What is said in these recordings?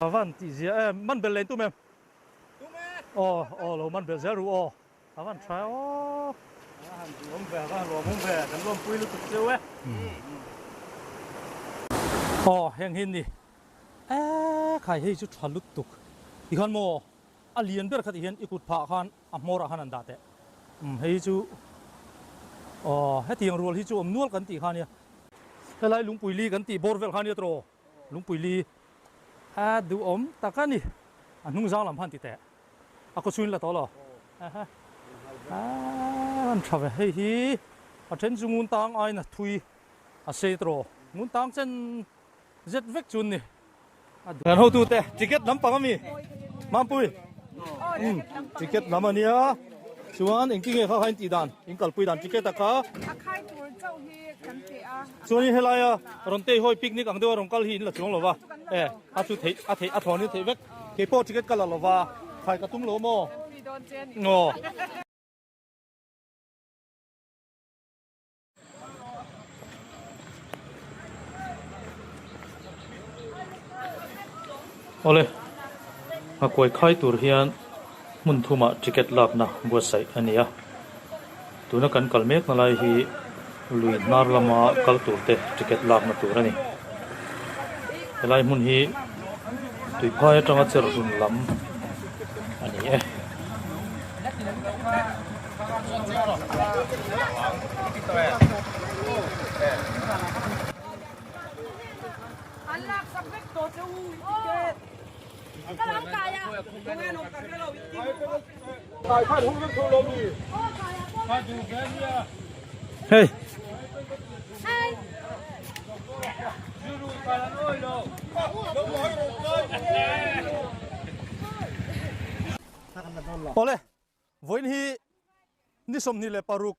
Van tí gì man bel lên tụi em lo man bel zero Van try lom về cái lom pui lúc tiêu ấy hàng hin đi khai hay chút chăn lúc tục thì con mò alien biết cái hiện ikut phá khan amora khan anda te hay chú hết tiếng rồi hay chú nuốt cái tí khan nha cái lại lung pui li cái tí bor vel khan nha tro lung pui liดูตะกันนี่นุ่งจ้างลำพันติแต่ก็ช่วยละตัวหรอมันชอบเฮ้ยเช่นจุงุนตังไอ้น่ะทุยเสียตัวงุนตังเช่นเจ็ดเวกจุนนี่งั้นเขาดูแต่จิกเก็ตลำปังก็มีมาปุ้ยจิกเก็ตลำอันนี้ชวนเองกินเองเขาให้ตีดันเองกัลปุยดันจิกเก็ตตะก้าส่วนนี้เฮลัยรอนเต้หอยปิกนิกอังเดียวรอนกัลหินละช่วงหรอวะชุดถอนนี่เทเวกเก็บโปจิกเก็ตกันละหรอวะใครกระตุ้งโลโม่เอาเลยมาคุยค่ายตัวเฮียนมุนทุมาจิกเก็ตลักนะบัวใส่อันนี้ตัวนักการกัลเมกนั่นเลยที่ลุยนาร์ลามากัลตัวเตะจิกเก็ตลักนะตัวนี้อะไรมุนฮีตุยพายจังหวัดเชียงรุนลำอันนี้เฮ้ยพอเลยวันนี้นี่สมนี่แหละปารุก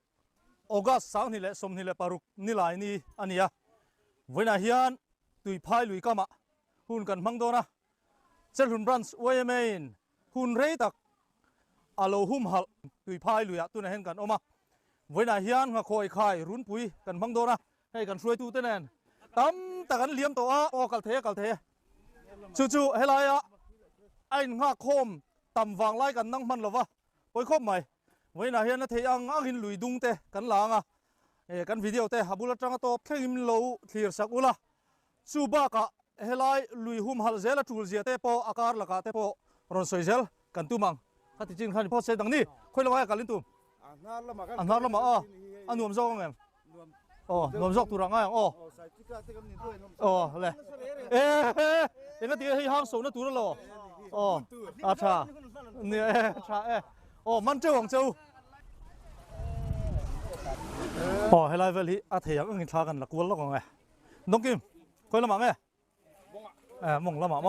ออกัสสาวนี่แหละสมนี่แหละปารุกนี่หลายนี่อันนี้วันนี้เฮียนตุยพายลุยกามาหุ่นกันมังโดนะเซลหุ่นบรันส์เวย์เมนหุ่นเรตักอาโลหุ่มหัลตุยพายลุยตัวนี้เห็นกันออกมาวันนี้เฮียนNghakuaiไข่รุ่นปุยกันมังโดนะให้กันช่วยตู้เต้นแน่นตั้มแต่กันเลี้ยมตัวกัลเทจู่ๆเฮลัยไอ้งาโคมต่ำวางไล่กันนั่งมันหรอวะไปคบใหม่วันนี้เฮียนเทียงหินลุยดุงเตะกันหลังกันวิดีโอเตะฮับุลจังตัวเพลงโลทีร์สักอุละซูบากะเฮลัยลุยหุ่มฮัลเซลจูลเจียเตะโปอากาศละกาเตะโปรอนสวยเซลกันตุ้มังถ้าที่จริงขันพอเสดังนี้ค่อยละไว้กันลิ้นตุ้มอันนั้นละมาอันนวมซอกไงนวมซอกตัวรังไงเลยยังก็ตีให้ห้างสูงนั่นตัวนั่นหรออาชาเนี่ยชามันเจ้าของเจ้าให้ไล่เวลีอาเทียงเงินชากันละกวนแล้วกันไงน้องกิมค่อยละมั้งไงมองละมั้ง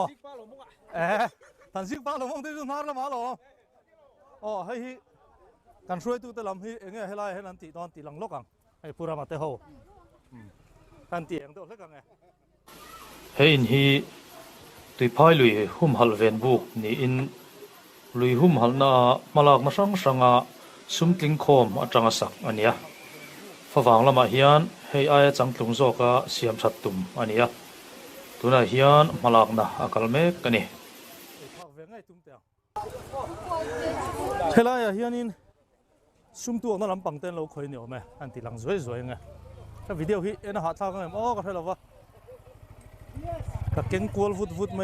ทันซิกป้าละมองที่จุนทาละมั้งหรอให้การช่วยตู้เตลำให้ไล่ให้นันตีตอนตีหลังลกกันให้พูดมาเตะโฮการตีอย่างตัวเล็กกันไงเฮ้ยนี่ตุยพายลุยหุ่มหัลเวนบุกนี่อินลุยหุ่มหัลน่ะมาลากมาสังซุ่มติงโคมจังสักอันนี้ฟ้าฟังละมาเฮียนให้ไอ้จังตุงโซกะเสียมชัดตุ่มอันนี้ตัวน่ะเฮียนมาลากน่ะอากาศเมกกันนี่เฮ้ยเฮียนินซุ่มตัวนั่นลำปังเต้นเราเคยเหนียวไหมอันที่หลังสวยไงถ้าวิดีโอที่หาทางกันก็ใช่หรอวะกับเก่งกวลฟุดไหม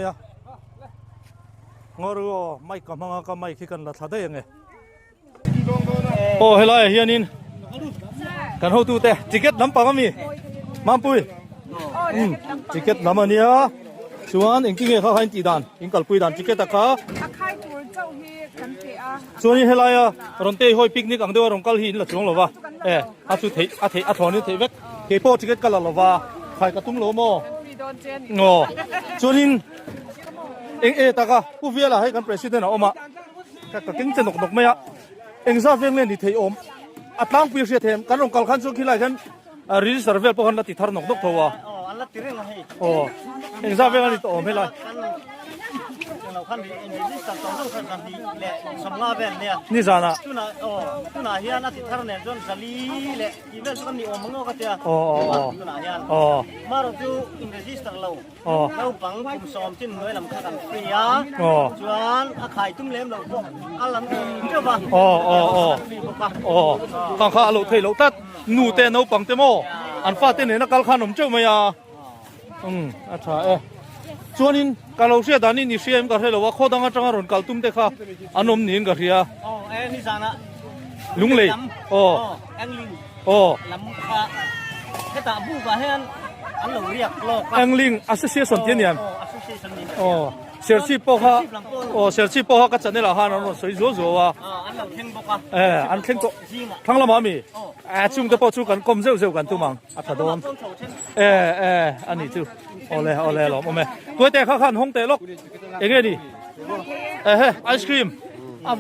งอรู้ไม่กำลังก็ไม่คิดกันละทัดได้ยังไงเฮ้ยเฮียนินกันเขาดูแต่จิกเก็ตลำปังก็มีมาปุ้ยจิกเก็ตลำอันนี้ชวนเองกินเองเขาให้ตีดันเองกัลปุยดันจิกเก็ตตะก้าส่วนนี้เฮลัยรอนเต้หอยปิกนิกอังเดียวรอนกัลหินละช่วงหรอวะชุดถอนนี่เทเวกเก็บโปจิกเก็ตกันละหรอวะใครกระตุ้งโลโม่ส่วนนี้ตากาผู้เวียละให้กันประธานออกมาก็เก่งจะหนกไหมเองซาเฟียงเล่นที่เทอมอัตลังปีเสียเทมกันรองกัลขันสุขีไรกันรีสอร์ทเวลพวกนั้นติดทารนกตัวเองซาเฟียงนี่ตัวไม่ไร เราขั้นดีอันนี้ตัดต่อต้องขั้นดีแหละสำลักแบบเนี่ยนี่จานะตุน่าเฮียน่าติดทางเนี่ยจนสลีแหละอีเวนต์ก็มีอมงอกระเจียตุน่าเฮียมาเราดูอินเดียสตาร์เราปังคุมซ้อมจิ้นด้วยลำข้างฟรีอ่ะจวนขายตุ้มเล้มเราพวกอัลลัมเจ้าป่ะข้างข้าเราเทเราตัดหนูเต้นเอาปังเตโมอันฟ้าเต้นเนี่ยนักการขนมเจ้าไหมอ่ะใช่จวนนี้การเราเสียดานี่นี่เสียมกันให้เราว่าโคดังจังหวัดกัลตุ้มเตค่ะอันนมนี่กันเฮียนี่จานะลุงเลยแองลิงลำพะให้ตาบูกะให้อันเราเรียกโลกแองลิงอาเซียสนเทียนเนี่ยเสียชีพพอค่ะเสียชีพพอค่ะก็จะเนี่ยละฮะนั่นสวยจั่วว่ะอันเราเข่งบกอ่ะอันเข่งก็ทั้งละมั้มีจุ่มจะพอจุกันก้มเซลกันตุ้มังถ้าโดนอันนี้จู่เอาเลยหรอมั้ยตัวแต่ข้างห้องแต่ลูกเอ็งไงดิไอศครีม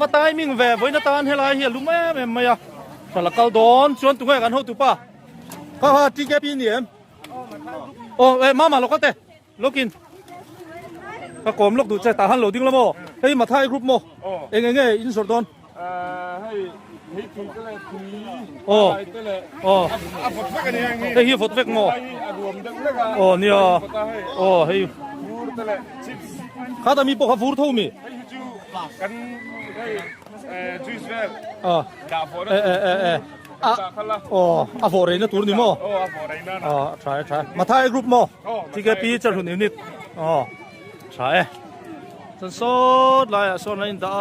ว่าตายมิ่งแหวะไว้หน้าตาเฮลัยเฮียรู้ไหมไม่อะถ้าละเขาโดนชวนตุ้งให้กันหัวตุ้ป้าข้าที่แกปีเนี่ยมาลูกก็เตะลูกกินก็กลมลูกดูใจตาหันโหลดิ้งแล้วโมเฮ้ยมาถ่ายรูปโมเอ็งไงอินสอร์ดอนให้ถูกก็เลยคุยฝดเวกเนี่ยเฮ้ยฝดเวกโมเนี่ยเฮ้ยข้าแต่มีพวกฟูร์ทูมีกันให้จุยส์เวลกาฟอร์ฟอร์เรนตัวนี้โมใช่มาถ่ายรูปโมที่แกปีจะหุ่นนิดใช่ฉันสดเลยสดเลยอินดา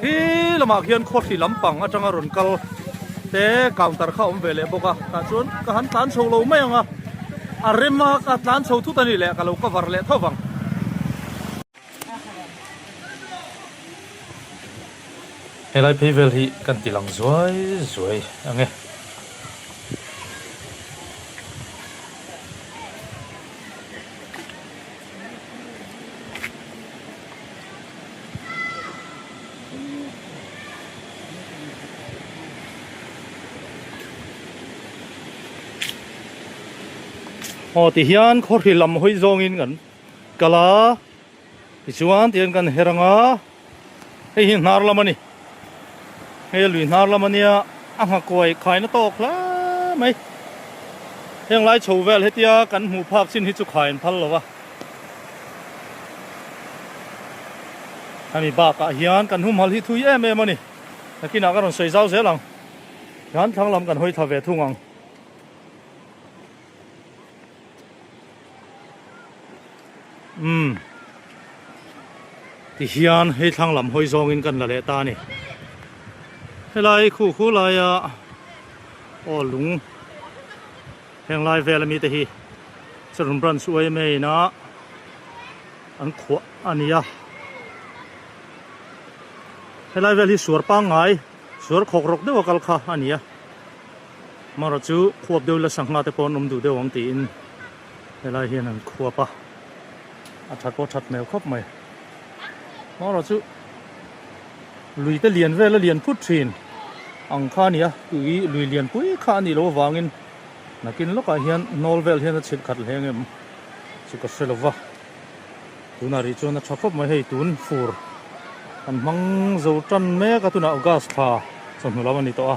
ที่ละมาเขียนโคตรที่ลำปังจังหวัดกัลเตะกาวตาเข้าเวลเลยบอกว่าการชวนการหันตันโชว์เราไม่ยังเริ่มมาการตันโชว์ทุกตันนี่แหละการเราก็วารเล่เท่าฟังเฮลัยเพเวลที่กันตีหลังสวยยังไงที่เฮียนคนที่ลำห้อยจงอินกันกะลาที่ชวนที่กันเฮรังอาให้หินนาร์ละมันนี่ให้ลุยนาร์ละมันเนี่ยNghakuaiขายน่าตกละไหมยังไล่โชว์เวลให้เตียกันหูภาพสิ้นที่จุขายพันหรอวะถ้ามีบากะเฮียนกันหุ่มหัลที่ทุยมันนี่แต่กินอะไรกันใส่เจ้าเสียหลังเฮียนทั้งลำกันห้อยทาเวทุ่งอังที่เฮียนให้ทางลำห้อยซองอินกันละเลตานี่ให้ไล่คู่ไล่ลุงแห่งไล่เวลมีแต่ฮีสรุปรันสวยไม่นะอันขวอันนี้ให้ไล่เวลที่สวนปังไงสวนขกรกเดียวกันค่ะอันนี้มาเราจูขวบเดียวละสังหารแต่ปนมดูเดียววังตีนให้ไล่เฮียนันขวบปะชัดพอชัดแมวครบไหมมาเราจูลุยแต่เลียนเวลเลียนพุทธินอังคานี่ลุยเลียนปุ้ยคานี่เราวางินนักกินลูกเฮียนนอลเวลเฮียนชิดขัดเลี้ยงชิกเสลวะตุนาริจวนชักครบไม่ให้ตุนฟูร์อันมังจูจันเมกตุนาอุกาสท่าสมมติว่าวันนี้ตัว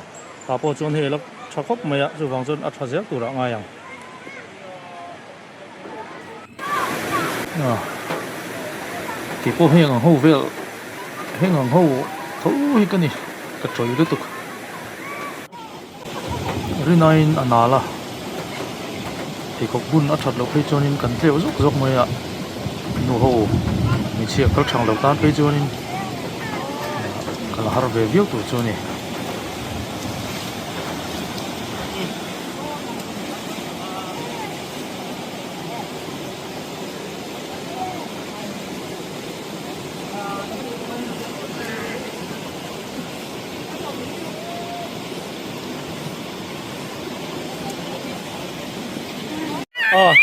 ตาโปจวนเฮลักชักครบไม่จูฟังจนอัฐเสียตัวละง่ายยังที่พวกเฮงของฮูเวลเฮงของฮูเขาเฮกันนี่กระจายด้วยตุกรีนายอันน่าละที่เขาบุญอัฐเราไปจอนินกันเที่ยวจุกๆมาอ่ะโน้โหมีเชี่ยกระชังเราตานไปจอนินกันละฮาร์เววิวตัวจอนี่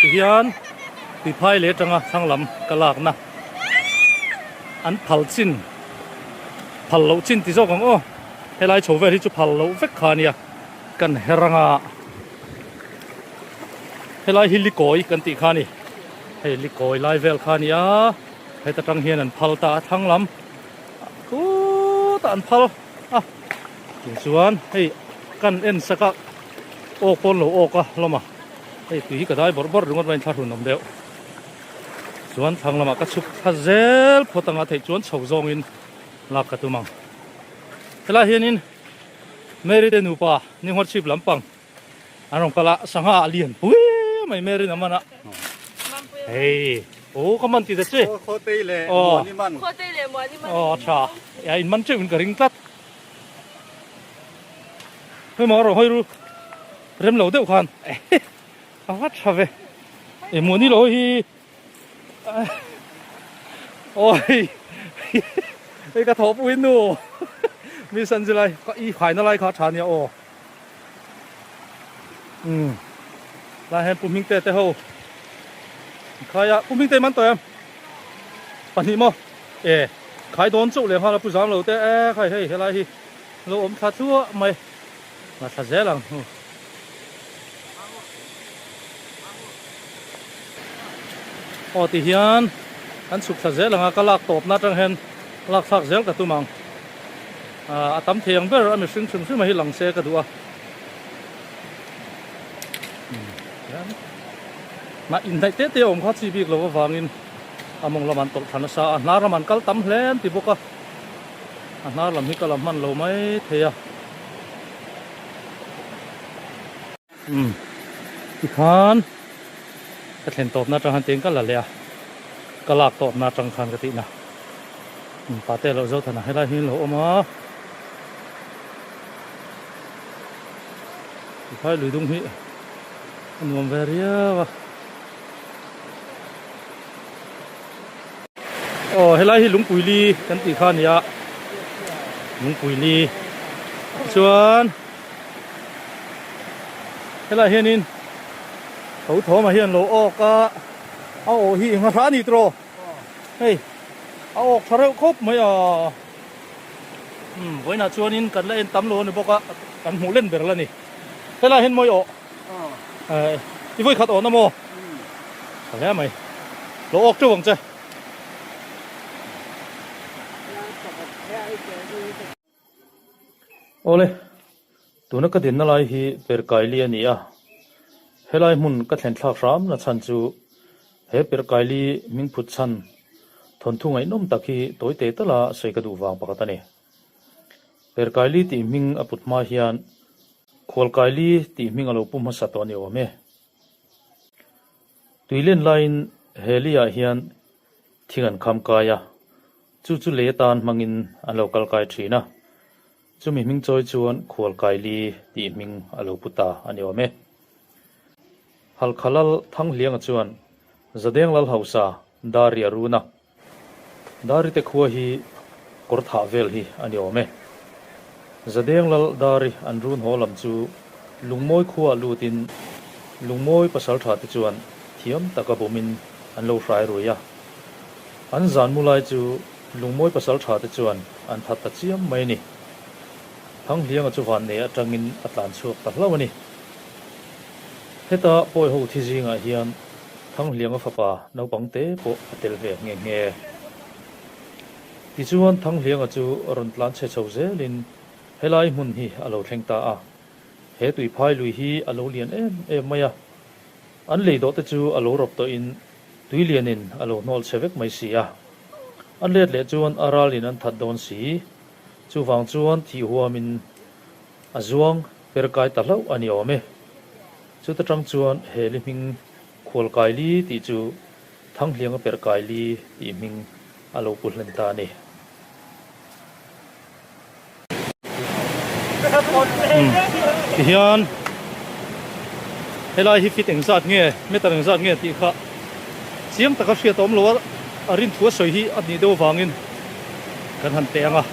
ที่เฮียนที่พายเล็ดจังทั้งลำกะลากนะอันพัลจินพัลโลจินที่เจ้าของให้ไล่โชว์เวที่จุพัลโลเฟกขานี่กันเฮรังให้ไล่ฮิลิโกยกันติขานี่ hei likoi lai vel kha nia hei ta tang hian an phal ta thang lam ku ta an phal a tin chuan hei kan en saka ok pon lo ok a lama hei tui ka dai bor bor rungot vain thar hun nom deuh chuan thang lama ka chuk kha zel photanga thei chuan chho zong in lak ka tumang tela hian in meri de nupa ni Ngharchhip lampang anong kala sanga alien pui mai meri namana hey ô có mặn thì thật chứ khô tây lệ Ồ. ni man Khoai tây lệ mà đi mà. chà ya in man chứ in cả ring tắt hơi mà rồi hơi ru rem lâu đeo khan à what chave em muốn đi lối hi ôi cái cái thổ bùi nu mi sân gì lại có y phải nó lại khó chán nha ô lại hẹn bùi minh tê tê hậu Khai à, bùi minh tê man tụi em bạn hi mò khai đón chỗ liền hoa là bùi giám lâu tê khai hey lại hi lâu ôm thà thua mày mà thà dễ lắm thì hiền anh sụp thà dễ là cái lạc tộp na trăng hen lạc phạc dễ cả tu mang tắm thiềng bây giờ anh mình sinh mà hi lằng xe cả đua mà in đại tết thì ông khó chỉ biết lâu vàng in mong làm ăn tốt thành sao na làm ăn cál tắm lên thì bốc na làm hi cái làm ăn lâu mấy thế thì khan cái thèn tốt na trăng han tiếng cái là lẹ cái lạc tốt na trăng khan cái tí na bà tê lâu dâu thằng hay là hi lâu mà thì phải lùi đúng hi anh muốn về riêng hay là hi Lunglei li kan ti khan ya Lunglei li chuan hay là hian in thấu thó mà hian lo ok a o hi nga ra ni tro hey a ok thare khop mai với na chuan in kan la en tam lo ni boka kan mu len ber la ni hay là hian moi o i voi khat o na mo le mai lo ok chu wang che ole tuna ka din na lai hi per kai li ani a helai mun ka thlen thlak ram na chan chu he per kai li ming phut chan thon thu ngai nom takhi toy te tala sei ka du wang pakatani per kai li ti ming aput ma hian khol kai li ti ming alo pum ha sato ni ome tuilen line helia hian thingan kham kaya chu le tan mangin an local kai thina chumi ming choi chuan khol kai li ti ming alo puta ani ome hal khalal thang liang chuan zadeng lal hausa daria runa dari te khuwa hi kortha vel hi ani ome zadeng lal dari an run holam chu lungmoi khuwa lutin lungmoi pasal tha te chuan thiam taka bomin an lo hrai roya an zan mulai chu lungmoi pasal tha te chuan an that ta chiam mai ni thang liang chu van ne atangin atlan chuak ta hlawani heta poi ho thi jinga hian thang liang fapa no pangte po atel ve nge ti chuan thang liang chu ron tlan che chauze lin helai mun hi alo thlengta a he Tuiphai lui hi alo lian em maya an le do te chu alo rop to in tuilianin alo nol chevek mai sia an let le chuan aralin an that don si chu wang chuan thi huamin azuang perkai ta hlau ani ome chu ta tang chuan he li ming khol kai li ti chu thang hliang perkai li ti ming alo pulhen ta ni hian helai hi fitting zat nge metang zat nge ti kha chiam taka hria tom lo arin thua soi hi ani do wangin kan han teanga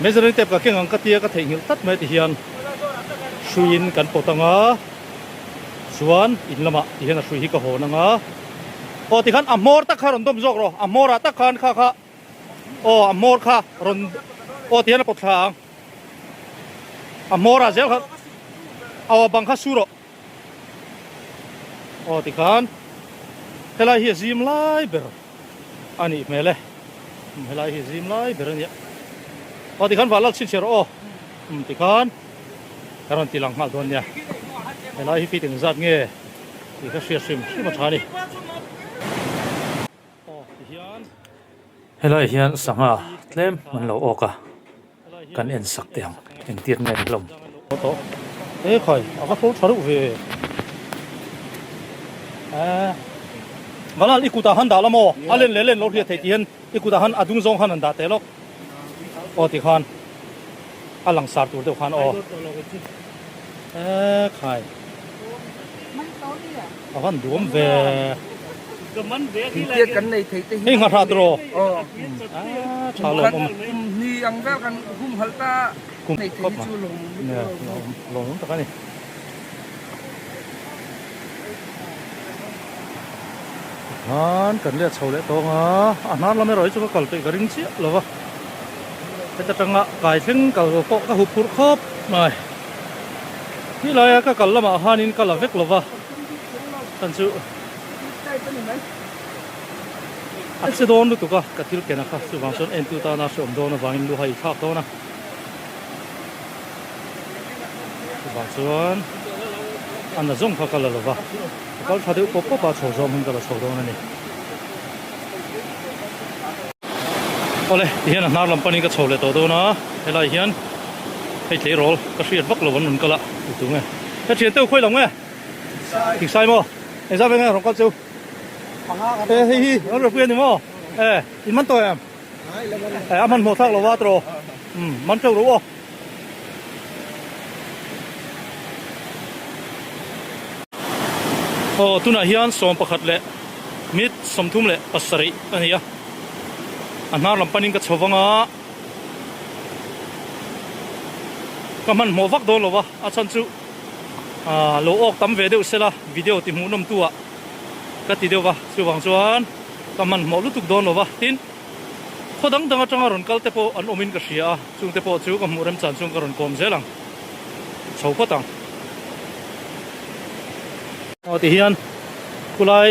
measuring tape ka kengang ka tia ka thei ngil tat mai ti hian suin kan potanga chuan in lama ti hian a sui hi ka ho nanga ti khan amor ta kha ron dom jok ro amora ta khan kha amor kha ron ti hian a pothang amora zel kha awa bang kha suro ti khan helai hi zim lai ber ani mele helai hi zim lai ber ani o ti khan walal chin cher o ti khan karon ti lang mal don nia helai hi fiting zat nge ti ka sim ma thani o ti hian helai hian sanga tlem man lo oka kan en sak tiang en tir nge lom to e khoi aka thol tharu ve Valal ikuta han da lamo alen lelen lo hria thei tian ikuta han adung zong han an da te lo o ti khan alang sar tur de khan o khai avan duom ve tiết cắn này thấy cái hi ngar ha tro chalom ni ang vel kan hum halta kum này kop thấy ma chu lồng ne lo ta kan ni han kan le chho le to nga anan la me roi chu ka kal pe garing chi lo wa ta tanga kai thing kal ko ka hu phur khop mai ni la ya ka kal lama hanin kala vek lo wa tan chu se don lu tu ka ka thil ke na kha su wang son en tu ta na som do na wangin lu hai thak to na wang son an na zong kha kala lo wa kal thade ko pa chho zom hin kala chho do na ni ole hian nar lam pani ka chho le to do na helai hian hei tle rol ka hriat vak lo wan nun kala tu nge ka thian teu khoi long nge Thingsai mo Aizawl nge rong kal chu hi nó được quyền đi mò in mắn tôi em ăn mắn một thang là va tro mắn trâu đúng không tu na hian som pakhat le mit som thum le pasari ania anar lam panin ka chowanga kaman mo vak do lowa a chan chu lo ok tam ve deuh sela video ti mu nom tua ka ti deuh wa chu wang chuan kaman mo lutuk don lowa tin khodang dang atanga ron kal te po an omin ka hria chung te po chu ka mu rem chan chung ka ron kom zelang chho khotang ti hian kulai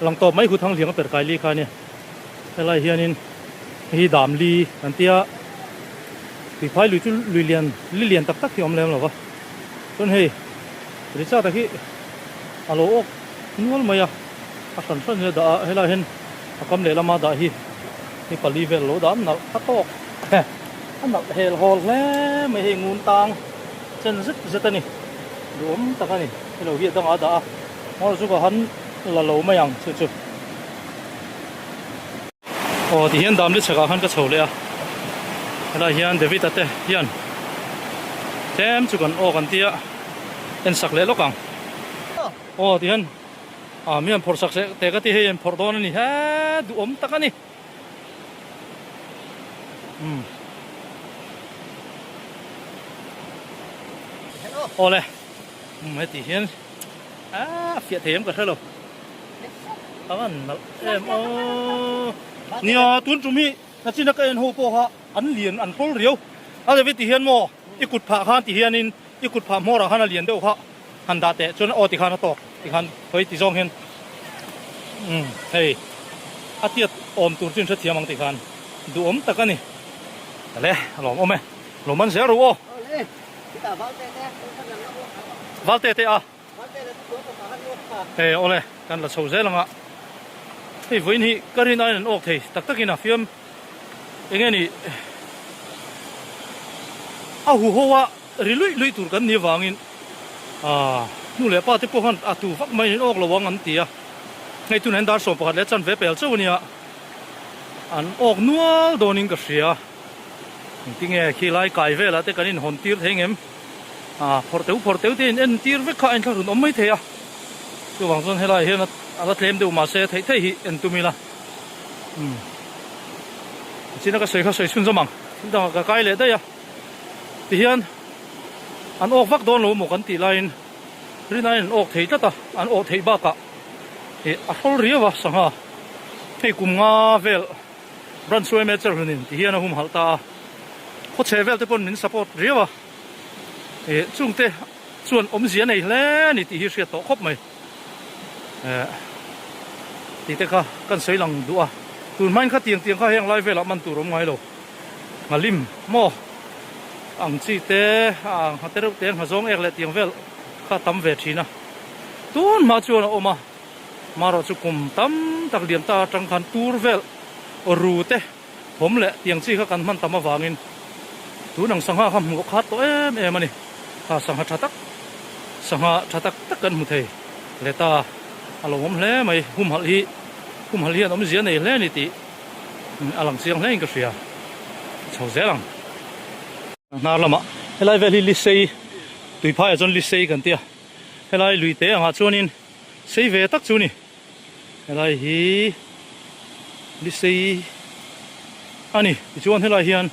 lang to mai khu thang liang per kai li kha ni helai hianin hi dam li an tia Tuiphai lui chu lui lian tak tak hi om lem lawa chon hei richa ta hi alo ok nual maya a san san da helai hen akam le lama da hi ni pali vel lo dam na khatok an nak hel hol le mai he ngun tang chen zit zatani dum takani hello hi dang ada mor chu ka han la lo mayang chu chu ti hian dam le chaka han ka chhole a helai hian David ate hian tem chu kan o kan tia en sak le lokang ti hian mian phor sak se te ka ti he en phor don ni ha du om takani ole mấy tỷ hiền phía thêm cả thôi rồi anh em nia tuấn chúng mi là chỉ là cái hồ po ha anh liền anh phol riêu à vì tỷ hiền mò ít cụt phá han tỷ hiền in ít cụt phá mò ra han liền đâu ha han đã té cho nó tỷ han nó to tỷ han với tỷ zong hiền hey à tiệt ôm tuấn chúng sẽ thiam mang tỷ han du ôm ta cái này đấy lỏng ôm mày lỏng mình sẽ rồi Val tete a. Ole, kan la chho zelanga. Hei voin hi karin ai an ok thei tak takina fiam engeni a hu howa rilui tur kan ni wangin nu le pa te po han atu vak mai in ok lowang an tia ngai tun hen dar so pakhat le chan ve pel chawnia an ok nual donin ka hria tinge khilai kai vela te kanin hon tir thengem phor teu tin en tir ve kha en tharun om mai thea chu wang zon helai hian ala tlem deu ma se thei hi en tumila china ka sei chun zamang da ka kai le da ya ti hian an ok vak don lo mo kan ti line rina en ok thei ta an ok thei ba ka a hol riwa sanga thei kum nga vel ran suai me cherhunin ti hian a hum halta kho chevel te pon min support riwa chung te chuan om zia nei hle ni ti hi hria to khop mai ตีเตค่ะกันใส่หลังดูอ่ะตูนมันข้าเตียงข้าแห้งไล่เวลามันตูรมไงหรองาลิมโมอังจีเตฮัตเตอร์เตียงหาซองเอกเลยเตียงเวลข้าตั้มเวทีนะตูนมาชวนออกมาเราจุกุมตั้มตักเดียมตาจังคันตูร์เวลรูเตผมแหละเตียงจีข้ากันมันตั้มมาวางินตูนังสังหาคำหัวขาดตัวมันนี่ข้าสังหาชัดตักกันมุทัยเลตาอารมณ์เล่ไม่หุ่มหัลฮีน้ำเสียในเล่นี่ติอลังเสียงเล่นก็เสียชาวเสียงน่าละมะเฮลัยเวลีลิเซย์ตุยพายจนลิเซย์กันเตียเฮลัยลุยเตะหาจนินเซย์เวตักจูนี่เฮลัยฮีลิเซย์อันนี้จวนเฮลัยฮีอัน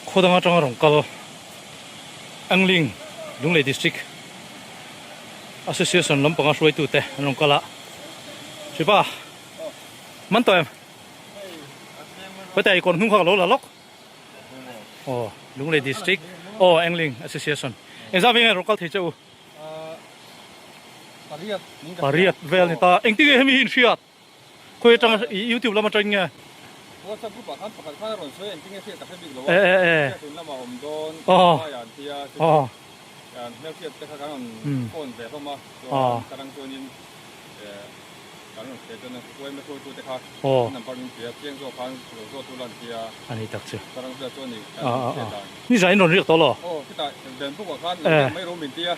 โคดังจังหวัดกาลอังลิงลุงเลดิสตริกassociation ลำปางช่วยตัวเตะลงกะละใช่ปะมันตัวไปแต่คนหุ้มข้าวโลละล็อกโอ้ลุงเลดิสตริกโอ้แองลิง association เอ็งทราบยังไงลงกะที่เจ้าปารีสเวลนี่ตาเอ็งที่ให้มีหินเชียดคุยจัง YouTube แล้วมาจังไงว่าจะพูดประกันข้าวร้อนช่วยเองที่เงี้ยเสียแต่ให้บิ๊กหรอวะคุณละมาอมโดนอย่างที่อย่างเมื่อเทียบแต่ข้างกันคนแต่เข้ามาการังตัวนี้การังเสียจนกล้วยไม่คุยตัวแต่ข้าน้ำปลาเสียเพียงตัวพันตัวตุลันเสียอันนี้ตักเสียการังเสียตัวนี้นี่ใช่นนเรียกตัวหรอโอ้พี่ตาเดินพวกข้าไม่รู้มินเตีย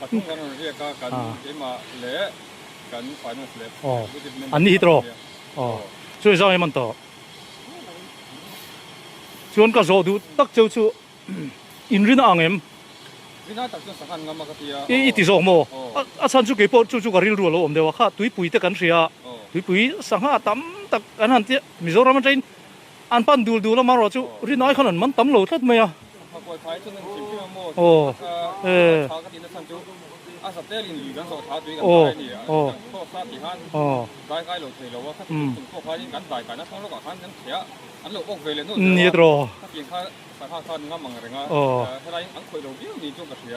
ปัดทุ่งกันเรียกกันเอ็มมาเละกันฝ่ายนู้นเละอันนี้ตัวช่วยสร้างให้มันต่อชวนก็โจดูตักเจ้าชูอินรินอ่างเอ็มอีติสองโมอาจารย์ชุกเก็บจู่ๆก็ริ้วรัวแล้วผมเดี๋ยวว่าข้าตุยปุ๋ยแต่กันเสียตุยปุ๋ยสังหาตั้มตักอันนั้นที่มิโซรามันใจอันปั้นดูแล้วมาเราจู่ริ้วน้อยขนาดมันตั้มโหลดทัดไหมอ่ะโอ้อาสัตเตลินอยู่กันสองท้าด้วยกันได้เนี่ยพวกซาติฮันได้ใกล้หลดเลยแล้วว่าถ้าถึงพวกเขายิ่งกันได้กันนะทั้งโลกกับฮันนั้นเสียอันโลกออกเลยนู่นนี่ตรอถ้าเพียงแค่สายผ้าซันงั้นมันอะไรเงี้ยเฮลัยอันคุยเราเดียวนี่จุกกระเสีย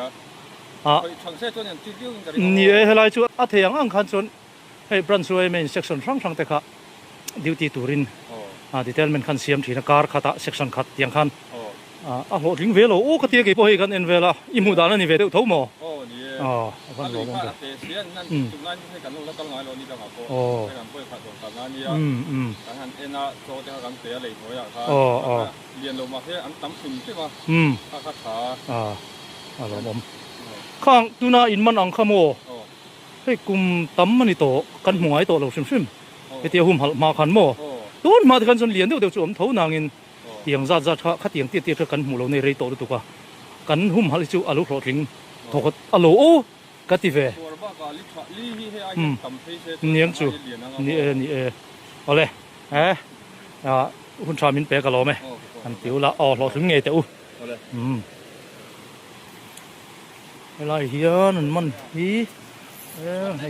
ช่างเสียจนอย่างจิ้วนี่เฮลัยจู่อาเทียงอังคันจนให้บรันช่วยเมนเซ็กชันช่างแต่ค่ะดิวตี้ตูรินดีเทลเมนคันเสียมที่นักการขัดเซ็กชันขัดเตียงคันโหถึงเวลโอ้ก็เทียกี่พอให้กันเอ็นเวลาอิมูดานั่นนี่เวลเท่าหมอฟังหลวงมั้งเสียนั่นจุดนั้นให้กันแล้วก็น้อยเรานี่จะมาโอ้ให้กันป่วยขาดตรงตามนั้นนี่การหันเอ็นอะโจจะกันเสียเลยหัวอย่างครับเรียนลงมาแค่อันตั้มขึ้นใช่ไหมคาถาหลวงมั้งข้างตุนาอินมันอังขโมให้กลุ่มตั้มมันนี่โตกันหัวไอ้โตเราซึมไอ้เตี้ยหุ่มมาขันโมต้นมากันจนเรียนเดี๋ยวจมเท่านางอินเตียงจัดข้าเตียงเตี้ยกันหูเราในเรโตตัวกันหุ่มหัลจู่อาลูกโรลิงถกอาลูโอกัติเวเนียงจู่นี่เอาเลยคุณชามินเปกะโลไหมอันเดียวละเราถึงไงเตี้ยอะไรเฮียนั่นมันฮีให้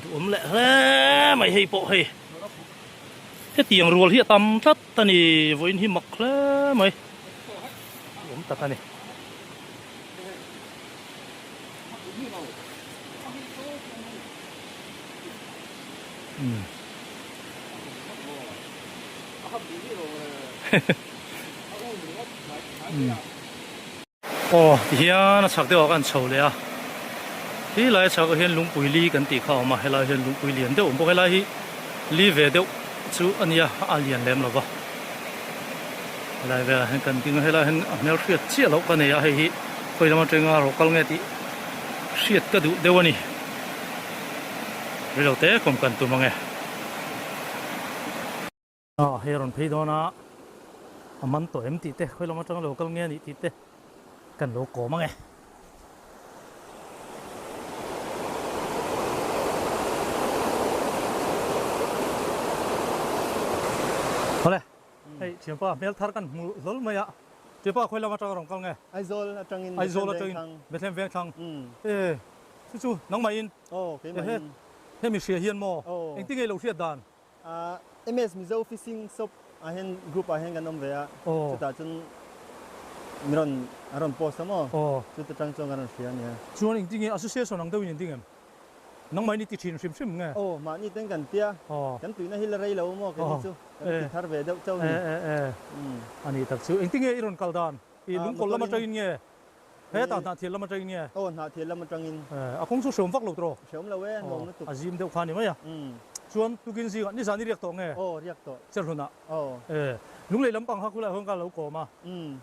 ดูอมแหละไม่ให้โปะให้เตียงรัวที่ตำทัดตานี่วันที่มักแล้วไหมผมตัดตานี่โอ้เฮียน่าชักเดียวกันเฉาเลยอ่ะที่ไรชักก็เห็นลุงปุยลีกันตีเข้ามาให้เราเห็นลุงปุยเลียนเดี๋ยวผมบอกให้เราฮีลีเวเดี๋ยวจู่อันนี้อาเลียนเล่มแล้วก็อะไรเวลาเห็นกันจริงให้เราเห็นแนวเสียดเชี่ยเรากันเนี่ยให้ฮีคุยแล้วมันจะงาเราก็ลงไงที่เสียดก็ดูเดี๋ยววันนี้เราเตะกลมกันตัวมั้งไงเฮรอนพีโดนะมันตัวเอ็มติเตะคุยแล้วมันจะงาเราก็ลงไงนี่ติเตะกันโลโก้มั้งไง好嘞，前方没有他干路没有，前方回来嘛找个讲嘅，Aizawl atangin， Aizawl atangin，ไม่ใช่เวียงชังจู่น้องมาอินให้มีเสียเฮียนมอเองที่ไงเราเสียดานMS มีเจ้า fishing shop อาเห็นกลุ่มอาเห็นกันน้องเวียจุดแต่จนมีรอนโพสต์มั้งจุดจังจงกันเสียเนี่ยจู่เองที่ไง association นั่งเต้าวินที่ไง nang mai ni ti thin shim nghe ô mà như tên gần tia gần tụi nó hila rây lâu mà cái gì chú gần thar về đâu châu ani tak chu eng tinge iron kaldan I lung kol lama tangin nge he ta Hnahthial lama tangin nge Hnahthial lama tangin a kong chu som vak lo tro som lo we nom nó tụt azim deuh khani maya chuan tukin si ni sani riak to nge riak to Serchhip Lunglei lampang hakula hong ka lo ko ma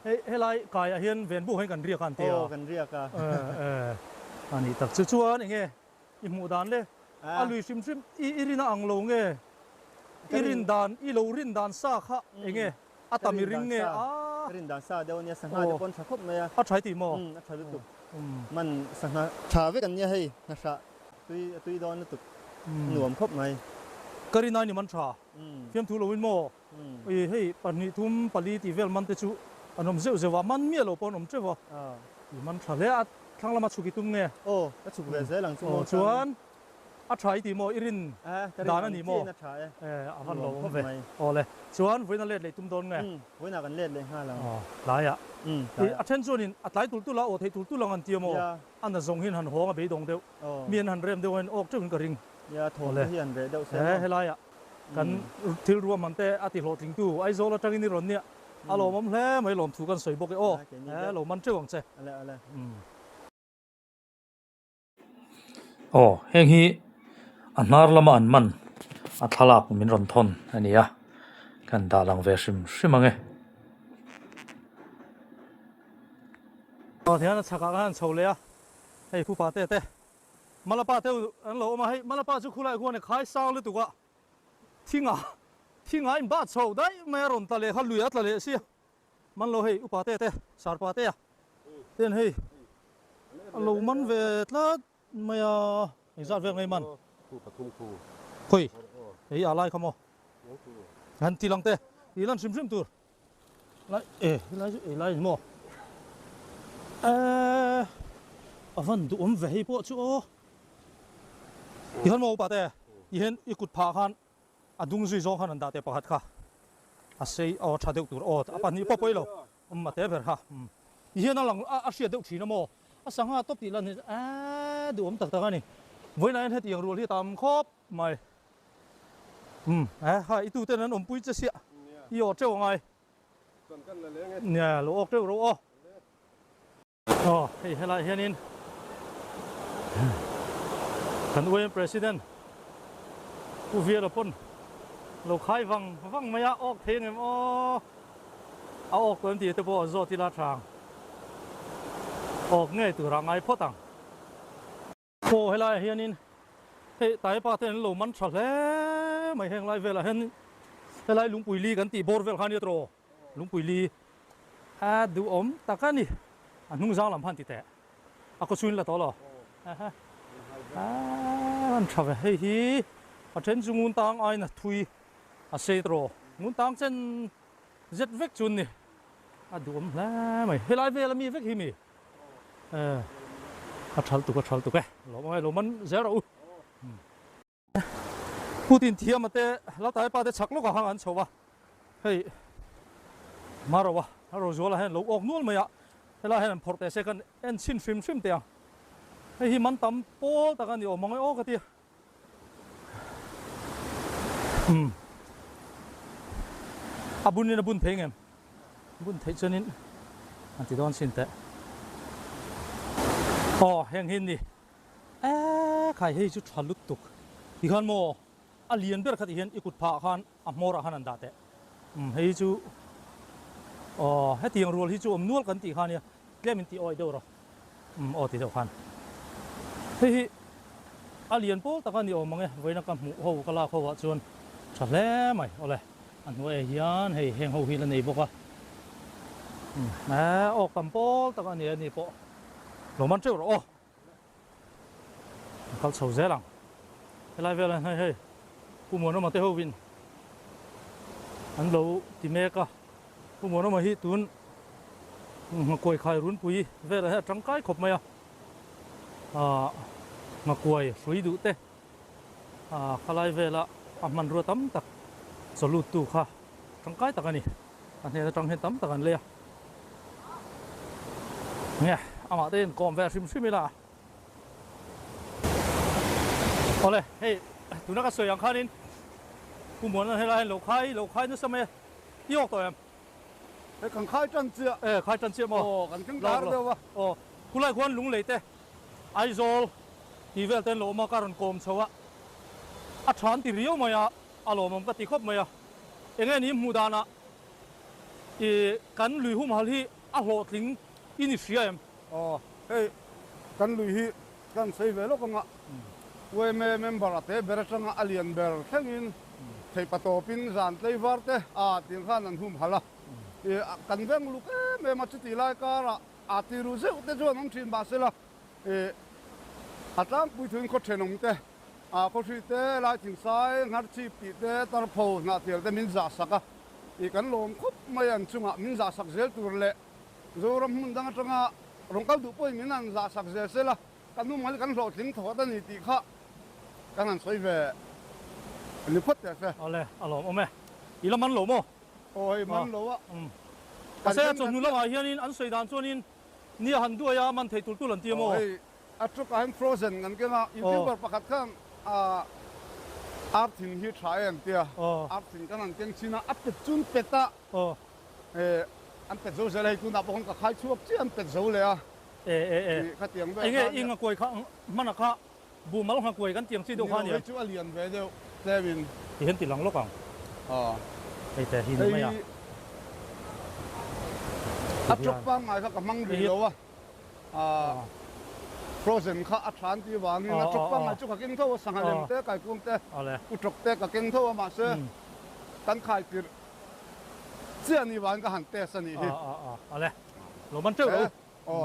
he lai kai a hian ven bu hein kan riak kan te kan riak ka ani tak chu chuan nge I mu dan le a lui sim irina ang lo nge irin dan I lo rin dan sa kha nge atami ring nge rin dan sa deu nia sangha de pon thakop maya a thai ti mo a thai tu man sangha tha ve kan nia hei na sa tui don na tu nuam khop mai karina ni man tha fiam thu lo win mo hei pani thum pali ti vel man te chu anom zeu zewa man mi lo pon om chewa man tha le a thang lama chuki tum nge a chuk ve ze lang chu mo chuan a thai ti mo irin dan ani mo a han lo ve ole chuan voina let le tum don nge voina kan let le ha lang la ya attention in atlai tul la o thei tul lang an ti mo an zong hin han hong a be dong deu mien han rem deu en ok chung ka ring ya thol hian ve deu se he la ya kan thil ruam man te ati lo ting tu Aizawl atangin ni ron nia alo mom hle mai lom thu kan soi bok e lo man chewang che ale heng hi anar lama an man a thalak min ron thon ania kan da lang ve shrimange thian chaka kan chole a hei pu pa te malapa te an lo ma hei malapa chu khulai ko ne khai sang le tuka thinga in ba chho dai me ron ta le haluya tla le si man lo hei upa te sar pa te a ten hei lo man ve tla maya izat ve ngai man khoi ei alai khamo han ti lang te ilan sim tur lai mo avan du ve hei po chu o ihan mo upa te ihan ikut pha khan adung zui zong khan an da te pakhat kha a sei o tha deuh tur o apan ni po poilo ma te ber ha ihan alang a sia deuh thina mo a sanga top ti lan du tak ani voina en hetiang rul hi tam khop mai ha itu ten an pui che sia I o treu ngai nya lo ok treu ro hei helai hianin kan uen president u viela pon lo khai wang maya ok theng em a ok kon ti te bo zo ti la thang ok ngai tu rangai photang helai hianin hei tai pa ten lo man thal he mai heng lai vela hen helai lungpui li kan ti bor vel khan tro lungpui li du om takani anung zang lam phan ti te a ko suin la to lo an thave hei hi a then chu ngun tang ai na thui a sei tro ngun tang chen zet vek chun ni a du om la mai helai vela mi vek hi mi a thal tu ke lo man zero Putin thiam ate la tai pa te chaklo ka hang an chowa hei marowa aro zola hen lo ok nul maya hela hen phorte second en sin film te hei hi man tam pol ta kan ni o mangai o ka ti abun ni bun thengem bun thei chonin anti don sin te heng hin ni khai hei chu thalut tuk hi khan mo alian ber khat hian ikut pha khan a mora han an da te hei chu hetiang rul hi chu om nual kan ti khan ya klemin ti oi deuh ro ti deuh khan hei alian pol ta kan ni om mange voina ka mu ho kala kho wa chuan thale mai ole an hoi hian hei heng ho hi la nei boka kam pol ta kan ni po lo man treu ro kal chho zelang helai vela hei pu mo no ma te ho win an lo ti me ka pu mo no ma hi tun Nghakuai khai run pui vela ha tangkai khop maya Nghakuai free du te khalai vela man ru tam tak solut tu kha tangkai takani an he tang he tam takan le nge ama ten kom ve sim la ole hey tuna ka soyang khanin ku mon na helai lo khai nu same yok to em cái cần khai chân chưa khai chân chia mo cần chứng đá đâu à ku lai khwan Lunglei te Aizawl ti vel ten lo ma karon kom chowa a than ti riau maya alo mom ka ti khop maya enge ni mudana e kan lui hum hal hi a hlo tling ini sia em hey kan lui hi kan sei ve lo konga we me member ate beratanga alien ber thengin thei patopin zan tlei warte a tin khan an hum hala e kan veng lu ke me ma chuti lai kara a ti ru zeu te jo nong thin ba sela e atang pui thun ko thenong te a ko thri te lai Thingsai Ngharchhip pi te tar pho Hnahthial te min za saka i kan lom khup mai an chunga min za sak zel tur le zoram mun dang atanga rongkal du poi min an za sak zel sela kan nu mal kan ro tling tho ta ni ti kha kan an soi ve ni phot te se ole alo ome ila man lo mo oi man lo a ka se chon nu lawa hianin an soi dan chonin ni han du ya man thei tul tul an ti mo atruk I'm frozen kan kena YouTuber pakat kan artin hi try an tia artin kan an keng china apet chun peta an pet zo zelai tu na pon ka khai chuak chi an pet zo le a kha tiang ve enge inga koi kha mana kha bu mal ha koi kan tiang chi do kha ni chu alian ve deu levin ti hen ti lang lo kang ei te hi ma ya atruk pang ai kha kamang ri lo a frozen kha athan ti wang na chok pang chu ka king tho sangalem te kai kung te utrok te ka king tho ma se kan khai tir chian ni wan ka han te sani hi ale lo man cheu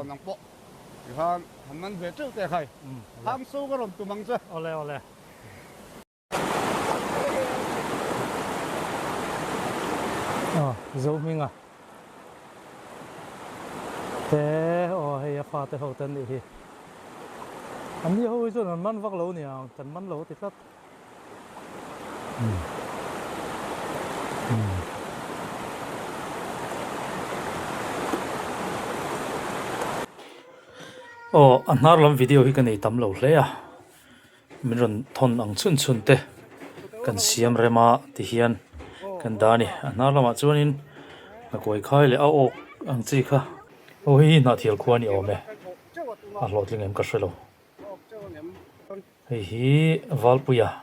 nang po han man ve cheu te khai ham so ga ron tu mang che ole zo minga te hei fa te ho ten ni hi anh đi hôi cho nó man vác lấu nè, cần man lấu thì rất. Anh làm video hi cái này tầm lấu lấy à, mình rồi thon ang chun te, cần xiêm rồi mà thì hiền, cần đa nè, anh làm mà cho nên là coi khai lấy áo ang chi kha, ôi Hnahthial quan nhiều mẹ, lọt lên em cả rồi. Hi Vanlaiphai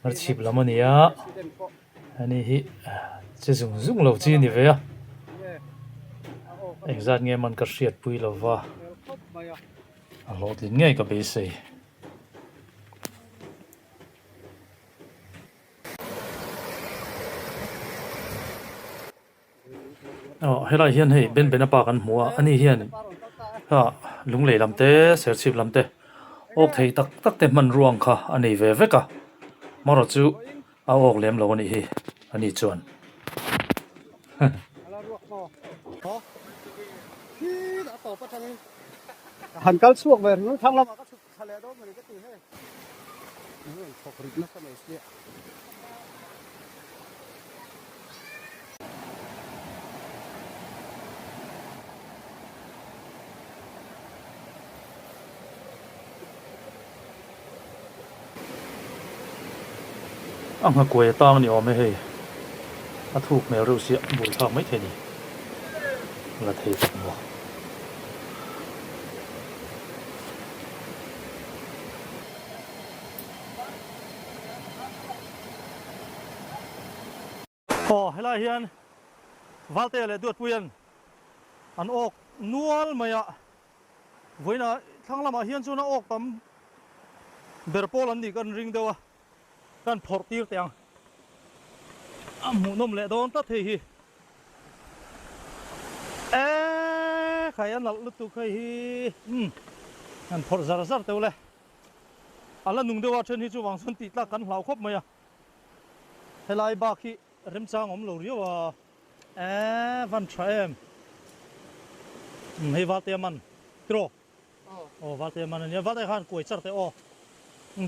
Ngharchhip lamania ani hi che zung lo chi ni ve a exact nge man ka hriat pui lo wa a lo tin nge ka be sei helai hian hei ben apa kan hmuwa ani hian ha Lunglei lam te Serchhip lam te ok thei tak te man ruang kha ani ve veka maro chu a ok lem lo ani hi ani chuan han kal suak ve nu thang lama ka chu thale do mari ka ti he Khawhri na sa mai sia Nghakuai tang ni ome hei a thuk mel ru sia bul thak mai the ni la thei tak mo helai hian valte le duat puyan an ok nual maya voina thanglama hian chuna ok tam berpol an ni kan ring dewa kan phor tir tiang mu nom le don ta thei hi khai an lu tu khai hi kan phor zar te le ala nung dewa chen hi chu wang sun ti tla kan hlau khop maya helai ba khi rem chang om lo riwa van traem hei va te man tro va te man ne va te khan koi char te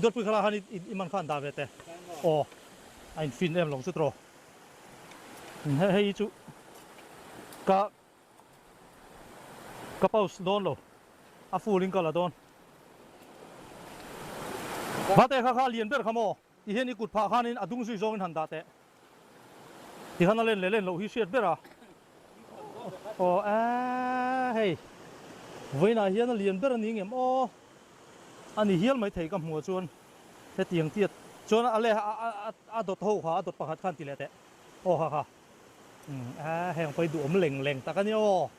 dot pui khala han iman khan da vete ein fin em long chu tro hei chu ka paus don lo a fuling kala don vắt tê khá liền biết khăm ô thì hiện đi cụt phá khan in adung suy zong in hàn đá tê thì hắn lên lên lâu hi shit biết à ô hey với này hiện liền biết anh em ô anh hiện mấy thầy cầm mùa chuan thế tiếng tiệt chuan ale đột hậu hả đột phá khan tỷ lệ tê ô ha hàng phải đủ lệnh ta cái nhau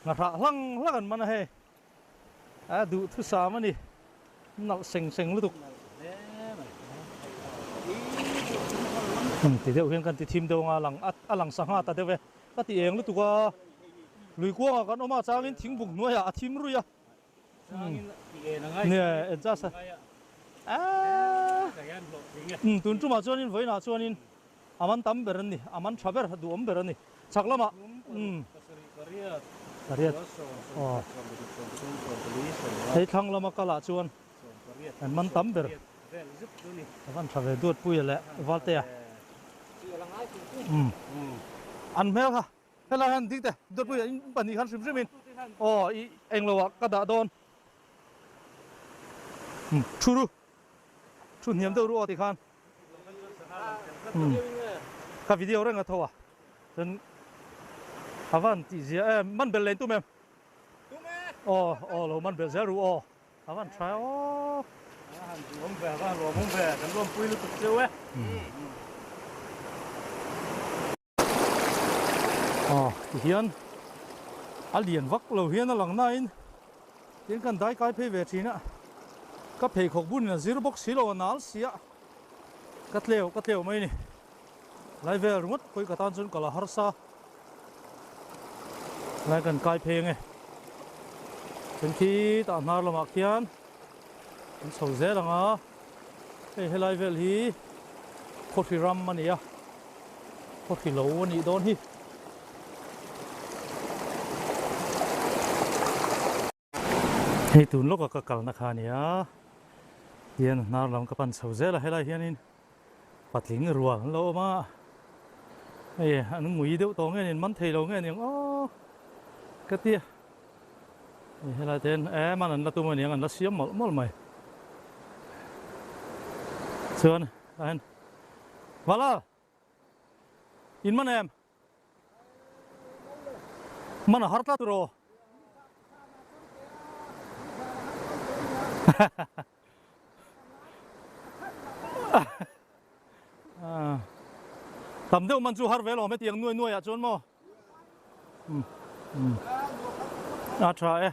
ngặt lăng lăng mà này đủ thứ sao mà đi nạo sình lúc tục thì điều hiện cần thì team đâu lăng sang ha ta đâu về ta thì em lúc tục lùi qua cái nó mà sao cái tiếng bụng nuôi team rồi nè ra sao tuần trước mà cho nên với nào cho nên aman tam beran ni aman chaber duom beran ni chaklama kariat hei thang lama kala chuan an man tam ber avan chaber duat pui le valte a an mel ha hela han dik te duat pui in pani khan sim simin i englo ka da don churu chun niam do ru ti khan cái video đó nghe thôi à, nên avan thì gì man bel lên tụi em, lo man bel zero avan try không về cái luôn pui lúc tục chiêu ấy, thì hiện liền vắt lâu hiện là lần này, hiện cần đại cái phe về chín á, cái phe khóc bún là zero box xíu nál xía, cắt leo mấy này. Lại về rumut koi katan chun kala harsa lại cần kai phê nghe đến khi ta nar là mặc kian sầu dễ là ngã cái lại về hi khốt khi ram mà nè khốt khi lâu mà nè đón hi hey tun lúc cái kal na khani à hiền nar làm cái pan sầu dễ là hay là hiền in bắt lính ruộng lâu mà anh ngồi điệu to nghe nên mắn thầy lâu nghe nên cái tia hay là tên mà anh là tụi mình anh là xiêm mất mày sơn anh vào in mana em mana harta tu ro tầm đâu mình chú har về lo mấy tiếng nuôi à chốn mò try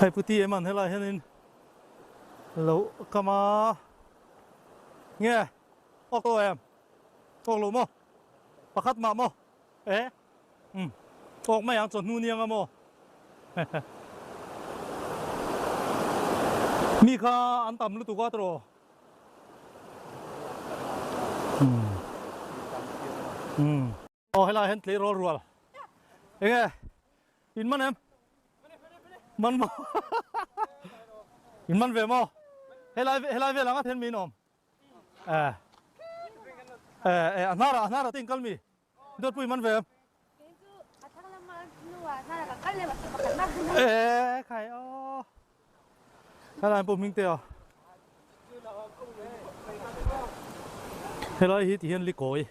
hay puti em ăn hay là nên lâu kama nghe ô tô em ô lô mò bắt khát mà mò ô mấy anh chọn nuôi niang mò mi kha anh tầm lúc tụi qua rồi ô hay là hẹn lấy rồi rồi nghe in man em man mò in man về mò hay là về là ngắt thêm mi nom anh nara tin calmi đốt bụi man về em Khai hay là bộ mình tiêu hay là thì hiện lịch cối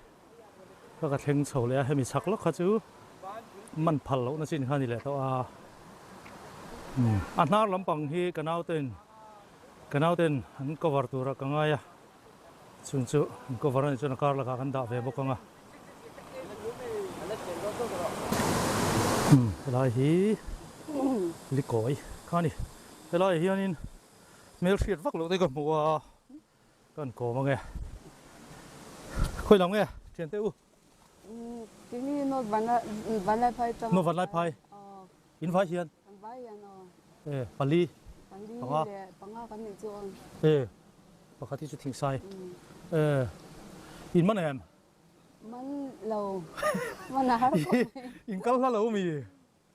các cái thằng sầu lẽ hay mình sắc lắm chứ mình phật lỗ nó xin khai gì lẽ tao anh nói lắm bằng hi cái nào tên anh có vào tù ra cái ngay à chung chú anh có vào này cho nócar là các anh đạo về bốc không à lại hi lịch cối khai đi thế lại hi anh mail sheet vắt lỗ đây còn mua còn cổ mà nghe khơi lòng nghe chuyện tiêu cái này nó Vanlaiphai trong nó Vanlaiphai in vai hiền Bali để bằng cái này cho và cái thứ Thingsai in mana em man lâu man nào in câu là lâu mi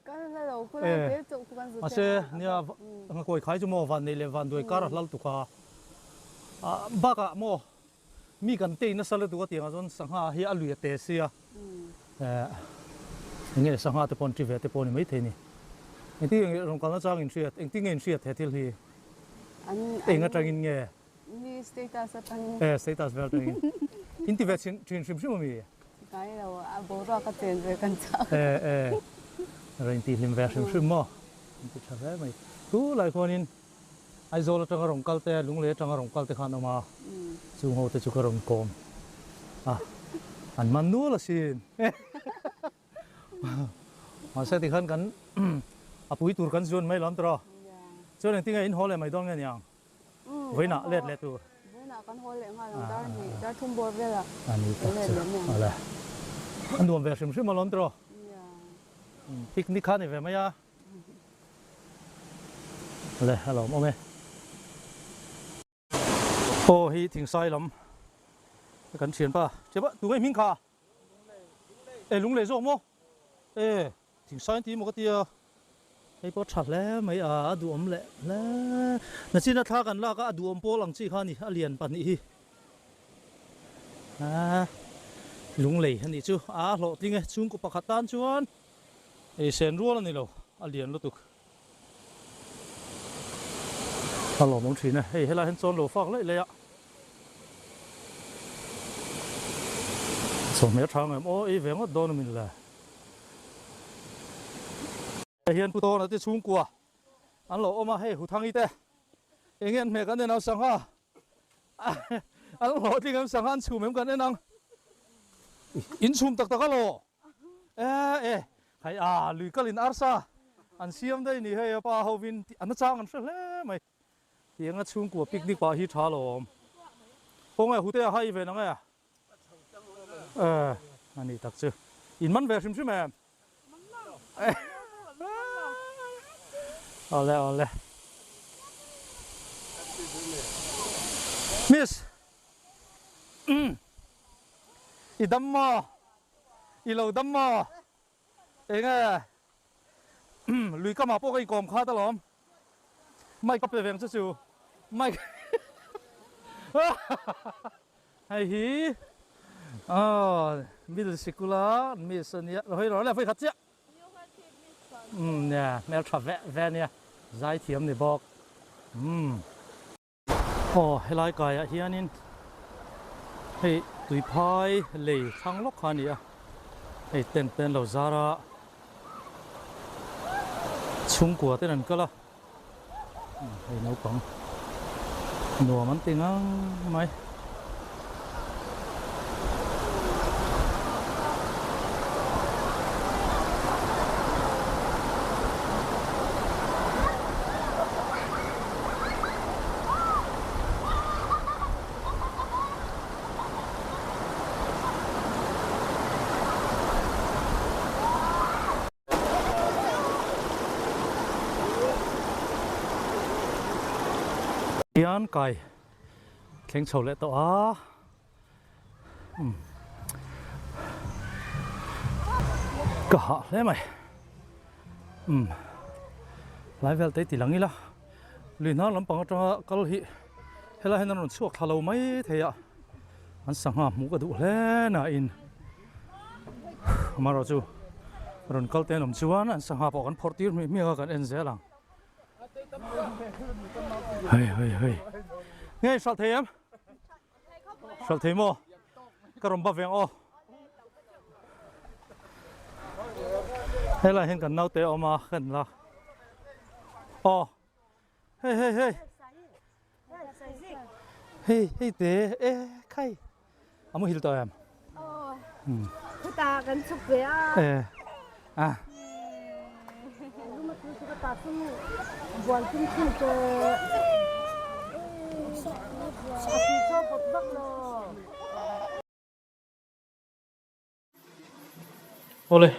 cái là lâu cũng là cái chỗ cũng là à xe nia Nghakuai Khai cho mua van này là van đuôi car lal tu cả baka mua mi kan te na sala du ti nga zon sangha hi alui te sia nghe sangha te pon trive te pon mai the ni ti rong kan chang in riat eng ting in riat the thil hi enga tangin nge ni status atangin status vel tangin in ti ve chin sim mi cái đâu à bố ra cái tiền về cần sao rồi in ti lim ve sim mo ti cha ve mai tu lai kon in Aizawl tanga rong kalte Lunglei tanga rong kalte khan oma chung ho te chu ka rong kom an man nu la sin ma se ti khan kan apui tur kan zon mai lam tro cho nên tiếng in hole mai dong nge yang với nạ lết lết tu với nạ con hole lại ngon đó thì đã thum bò về là anh đi tập chứ là anh đuổi về xem mà lắm tro picnic khá này về mấy àเลยฮัลโหลโอเคโอ้ฮีThingsai lắmกันเชียนป่ะเจ็บปะดูไม่มิ่งขาLunglei rồi mô Thingsai tí một cái tiaไอ้พอชัดแล้วไม่ดูอมแหละแล้วนั่นสินะท่ากันล่ะก็ดูอมโปหลังจีข้านี่เลียนปันนี่Lungleiฮันนี่จูโหลดยังไงจุงกุปขัดตันชวนเซนรัวแล้วนี่เราเลียนลุตุกฮัลโหลมองทีนะเฮ้ยเราเห็นโซนโหลฟักเลยอะส่งเมียทางไงโอ้ยเวงก็โดนมันเลยเฮียนผู้โตนะที่ชุ่มกลัวอันโหลออกมาให้หูทางอีเต้เองเงี้ยเมกันเนี่ยเราสังหาอันโหลที่กันสังหารชุ่มเหมือนกันเนี่ยนังอินชุ่มตักก็โหลใครลุยก็ลินอาร์ซาอันเสียมได้นี่เฮ้ยป้าเขาวินอันนั้นจ้างกันเสียแล้วไหมเฮียนชุ่มกลัวปิกนิกป่าฮิตาโหลพงไงหูเต้ให้เวนังไงอันนี้ตักเจออินมันเวชิมใช่ไหมเอาเลยมิสอีดำมออีเหลาดำมอเองลุยก็มาพวกไอ้กอมข้าตลอดไม่ก็เป็นเวงจู่ไม่ไอ้ฮีมิลสิกุลามิสเนี่ยเราให้เราแล้วไปขัดเจ้าเนี่ยแมวทรัพย์แวเนี่ยใจเทียมนี่บอกโอ้ให้ลายกายเฮียนินให้ตุยพายเลยทางล็อกขานี่ให้เต้นเป็นเหล่าซาระชุ่มกว่าเต้นนั่นก็ละให้น้องปังหนัวมันติงอ่ะไหมยันไก่แข็งโฉลเลยตัวก็หาเลยไหมหลายเวลาตีหลังนี่ละลีน่าลำปังจังก็เลยเฮล่าเห็นนั่นช่วงทะเลไม่เทียอันสังหารหมูกระดูกแล้วน่ะอินมาเราจูรอนกัลเตนอมจวนอันสังหารบอกกันพอตีมีกันเอ็นเซลังเฮ้ยไงสัตว์เทียมโมกระรมบัฟเวงให้เราเห็นกันเน่าเตะออกมากันละเฮ้ยเตะใครอามุฮิลตัวเอ็มผู้ตากันสุกเลยรู้มาคือสุกตาซึ่งบอลซึ่งเจอชอบปดบักเลยโอ้เลย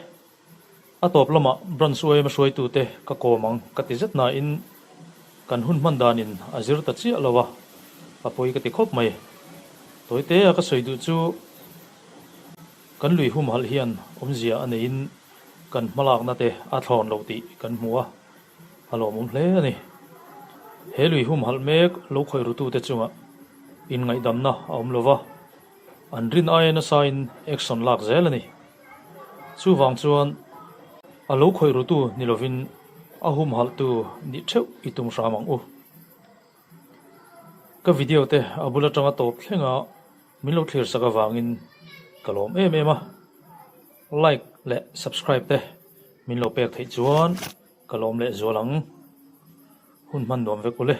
ตบละมาบรันสวยมาสวยตูเตะก็โกมังกติจัดน่าอินกันหุ่นมันดานินจิรตัดเสียละวะปะปอยกติครบไหมตัวเตะก็สวยดูจูกันลุยหุ่มหัลเฮียนเสียอันนี้กันมาลากนาเตะทอนเราตีกันมัวฮัลโหลมุมเล่นี่เฮลุยหุ่มหัลเมกลูกคอยรู้ตัวเตะจุงอินไงดำนะลวะ an rin ai na sign action lak zel ani chu wang chuan a lo khoi ru tu nilovin ahum hal tu ni theu itum ramang u ka video te abula tanga top thlenga minlo thlir saka wangin kalom em a like le subscribe te minlo pek thei chuan kalom le zolang hun man dom ve kule